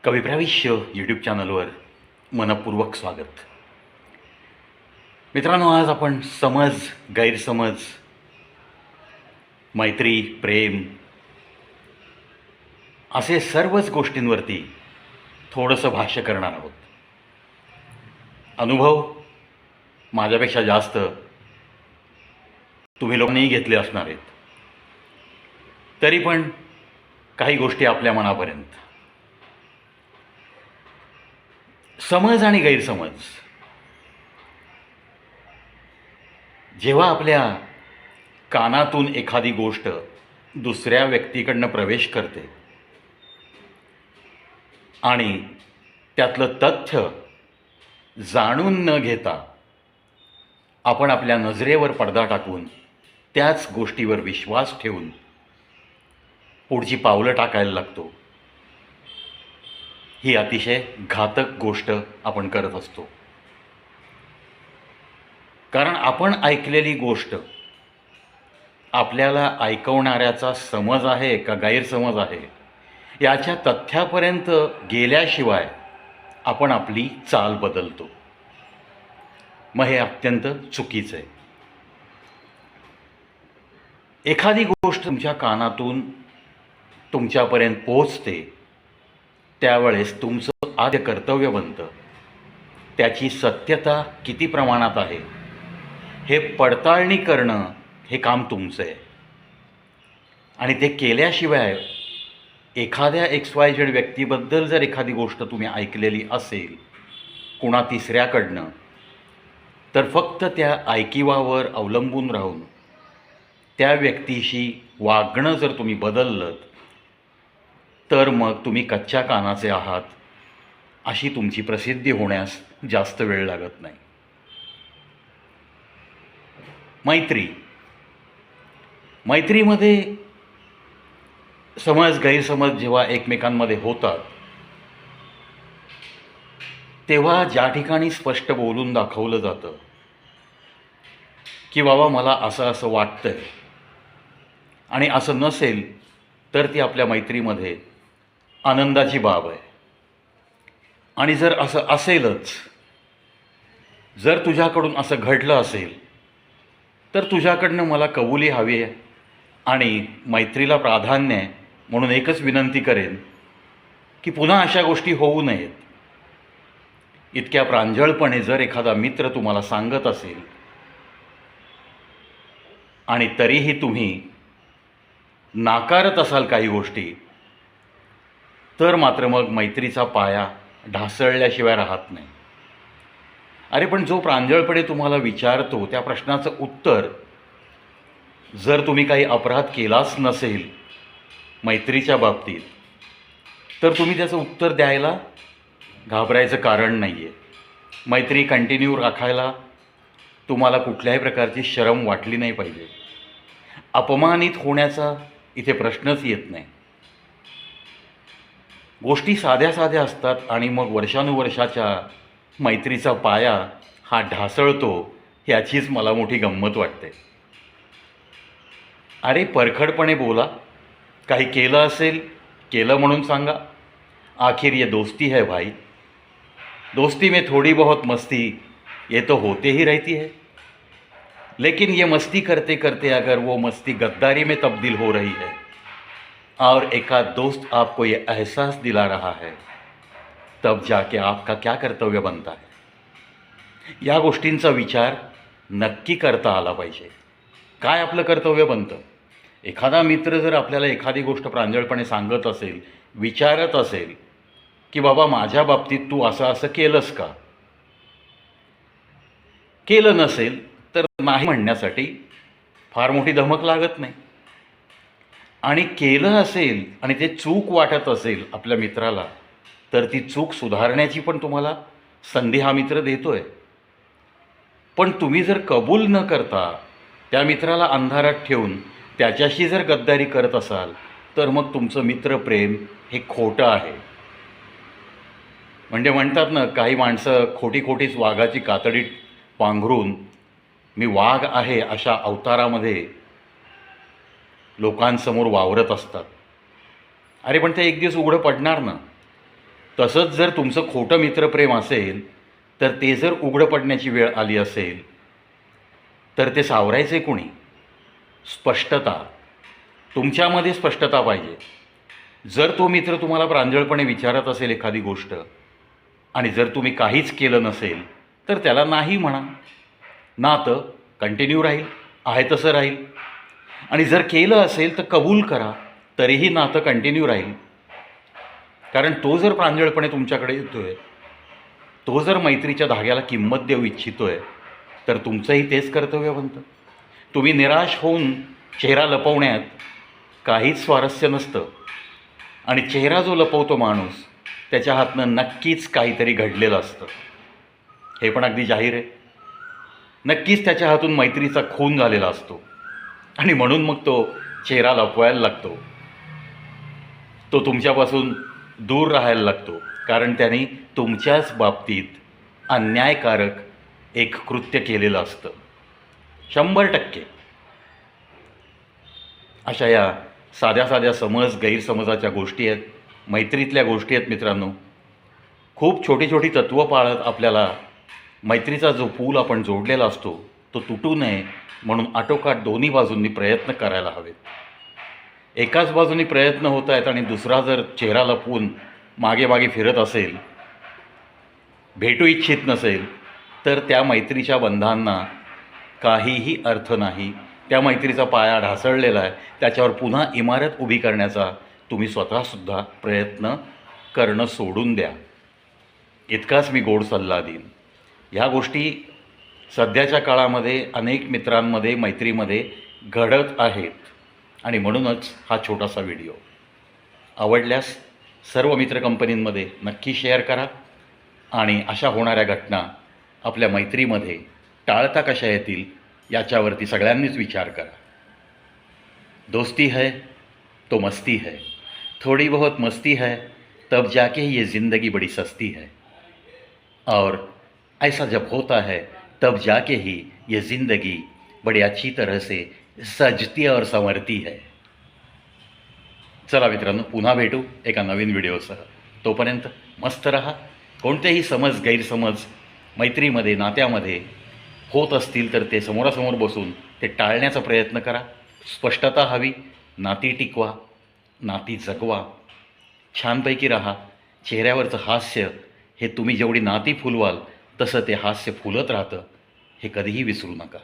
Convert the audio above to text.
कविप्रविश्य YouTube चॅनलवर मनपूर्वक स्वागत. मित्रांनो, आज आपण समज, गैरसमज, मैत्री, प्रेम असे सर्वच गोष्टींवरती थोडंसं भाष्य करणार आहोत. अनुभव माझ्यापेक्षा जास्त तुम्ही लोकांनीही घेतले असणार आहेत, तरी पण काही गोष्टी आपल्या मनापर्यंत. समज आणि गैरसमज जेव्हा आपल्या कानातून एखादी गोष्ट दुसऱ्या व्यक्तीकडनं प्रवेश करते आणि त्यातलं तथ्य जाणून न घेता आपण आपल्या नजरेवर पडदा टाकून त्याच गोष्टीवर विश्वास ठेवून पुढची पावलं टाकायला लागतो, ही अतिशय घातक गोष्ट आपण करत असतो. कारण आपण ऐकलेली गोष्ट आपल्याला ऐकवणाऱ्याचा समज आहे का गैरसमज आहे याच्या तथ्यापर्यंत गेल्याशिवाय आपण आपली चाल बदलतो. मग हे अत्यंत चुकीचं आहे. एखादी गोष्ट तुमच्या कानातून तुमच्यापर्यंत पोहोचते त्यावेळेस तुमचं आद्य कर्तव्य बनतं त्याची सत्यता किती प्रमाणात आहे हे पडताळणी करणं, हे काम तुमचं आहे. आणि ते केल्याशिवाय एखाद्या XYZ व्यक्तीबद्दल जर एखादी गोष्ट तुम्ही ऐकलेली असेल कुणा तिसऱ्याकडनं, तर फक्त त्या ऐकिवावर अवलंबून राहून त्या व्यक्तीशी वागणं जर तुम्ही बदललं तर मग तुम्ही कच्च्या कानाचे आहात अशी तुमची प्रसिद्धी होण्यास जास्त वेळ लागत नाही. मैत्रीमध्ये समज गैरसमज जेव्हा एकमेकांमध्ये होतात तेव्हा ज्या ठिकाणी स्पष्ट बोलून दाखवलं जातं की बाबा मला असं असं वाटतंय आणि असं नसेल तर ती आपल्या मैत्रीमध्ये आनंदाची बाब आहे. आणि जर असं असेलच, जर तुझ्याकडून असं घडलं असेल तर तुझ्याकडनं मला कबुली हवी आहे आणि मैत्रीला प्राधान्य आहे म्हणून एकच विनंती करेन की पुन्हा अशा गोष्टी होऊ नयेत. इतक्या प्रांजळपणे जर एखादा मित्र तुम्हाला सांगत असेल आणि तरीही तुम्ही नाकारत असाल काही गोष्टी, तर मात्र मग मैत्रीचा पाया ढासळल्याशिवाय राहत नाही. अरे पण जो प्रांजळपणे तुम्हाला विचारतो त्या प्रश्नाचं उत्तर जर तुम्ही काही अपराध केलाच नसेल मैत्रीच्या बाबतीत, तर तुम्ही त्याचं उत्तर द्यायला घाबरायचं कारण नाही आहे. मैत्री कंटिन्यू राखायला तुम्हाला कुठल्याही प्रकारची शरम वाटली नाही पाहिजे. अपमानित होण्याचा इथे प्रश्नच येत नाही. गोष्टी साध्या साध्या असतात आणि मग वर्षानुवर्षाच्या मैत्रीचा पाया हा ढासळतो, ह्याचीच मला मोठी गंमत वाटते. अरे परखडपणे बोला, काही केलं असेल केलं म्हणून सांगा. आखिर ये दोस्ती है भाई, दोस्ती में थोड़ी बहुत मस्ती ये तो होते ही रहती है, लेकिन ये मस्ती करते करते अगर वो मस्ती गद्दारी में तब्दील हो रही है और एक दोस्त आपको ये एहसास दिला रहा है, तब जाके आपका क्या कर्तव्य बनता है. या गोष्टींचा विचार नक्की करता आला पाहिजे. काय आपलं कर्तव्य बनतं. एखादा मित्र जर आपल्याला एखादी गोष्ट प्रांजळपणे सांगत असेल, विचारत असेल की बाबा माझ्या बाबतीत तू असं असं केलंस का, केलं नसेल तर नाही म्हणण्यासाठी फार मोठी धमक लागत नाही. आणि केलं असेल आणि ते चूक वाटत असेल आपल्या मित्राला, तर ती चूक सुधारण्याची पण तुम्हाला संधी हा मित्र देतो आहे. पण तुम्ही जर कबूल न करता त्या मित्राला अंधारात ठेवून त्याच्याशी जर गद्दारी करत असाल, तर मग तुमचं मित्रप्रेम हे खोटं आहे. म्हणजे म्हणतात ना, काही माणसं खोटी खोटीच वाघाची कातडी पांघरून मी वाघ आहे अशा अवतारामध्ये लोकांसमोर वावरत असतात. अरे पण ते एक दिवस उघडं पडणार ना. तसंच जर तुमचं खोटं मित्रप्रेम असेल तर ते जर उघडं पडण्याची वेळ आली असेल तर ते सावरायचे कोणी? स्पष्टता, तुमच्यामध्ये स्पष्टता पाहिजे. जर तो मित्र तुम्हाला प्रांजळपणे विचारत असेल एखादी गोष्ट आणि जर तुम्ही काहीच केलं नसेल तर त्याला नाही म्हणा. नातं कंटिन्यू राहील, आहे तसं राहील. आणि जर केलं असेल तर कबूल करा, तरीही नातं कंटिन्यू राहील. कारण तो जर प्रांजळपणे तुमच्याकडे येतो आहे, तो जर मैत्रीच्या धाग्याला किंमत देऊ इच्छितो आहे तर तुमचंही तेच कर्तव्य बनतं. तुम्ही निराश होऊन चेहरा लपवण्यात काहीच स्वारस्य नसतं. आणि चेहरा जो लपवतो माणूस त्याच्या हातनं नक्कीच काहीतरी घडलेलं असतं, हे पण अगदी जाहीर आहे. नक्कीच त्याच्या हातून मैत्रीचा खून झालेला असतो आणि म्हणून मग तो चेहरा लपवायला लागतो, तो तुमच्यापासून दूर राहायला लागतो. कारण त्याने तुमच्याच बाबतीत अन्यायकारक एक कृत्य केलेलं असतं. 100% अशा या साध्या साध्या समज गैरसमजाच्या गोष्टी आहेत, मैत्रीतल्या गोष्टी आहेत मित्रांनो. खूप छोटी छोटी तत्त्वं पाळत आपल्याला मैत्रीचा जो पूल आपण जोडलेला असतो तो तुटू नये म्हणून आटोकाट दोन्ही बाजूंनी प्रयत्न करायला हवेत. एकाच बाजूनी प्रयत्न होत आहेत आणि दुसरा जर चेहरा लपवून मागे मागे फिरत असेल, भेटू इच्छित नसेल, तर त्या मैत्रीच्या बंधांना काहीही अर्थ नाही. त्या मैत्रीचा पाया ढासळलेला आहे, त्याच्यावर पुन्हा इमारत उभी करण्याचा तुम्ही स्वतःसुद्धा प्रयत्न करणं सोडून द्या. इतकाच मी गोड सल्ला देईन. ह्या गोष्टी सध्याच्या काळामध्ये अनेक मित्रांमध्ये मैत्रीमध्ये घडत आहेत आणि म्हणूनच हा छोटासा व्हिडिओ. आवडल्यास सर्व मित्र कंपनींमध्ये नक्की शेअर करा आणि अशा होणाऱ्या घटना आपल्या मैत्रीमध्ये टाळता कशा येतील याच्यावरती सगळ्यांनीच विचार करा. दोस्ती है तो मस्ती है, थोड़ी बहुत मस्ती है तब जाके ये ज़िंदगी बड़ी सस्ती है, और ऐसा जब होता है तब जाके ही ये ज़िंदगी बड़ी अच्छी तरह से सजती और संवरती है. चला मित्रांनो, पुन्हा भेटू एका नवीन व्हिडिओसह. तोपर्यंत मस्त रहा. कोणतेही समज गैरसमज मैत्रीमध्ये नात्यामध्ये होत असतील तर ते समोरासमोर बसून ते टाळण्याचा प्रयत्न करा. स्पष्टता हवी. नाती टिकवा, नाती जगवा, छानपैकी राहा. चेहऱ्यावरचं हास्य हे तुम्ही जेवढी नाती फुलवाल तसं ते हास्य फुलत राहतं, हे कधीही विसरू नका.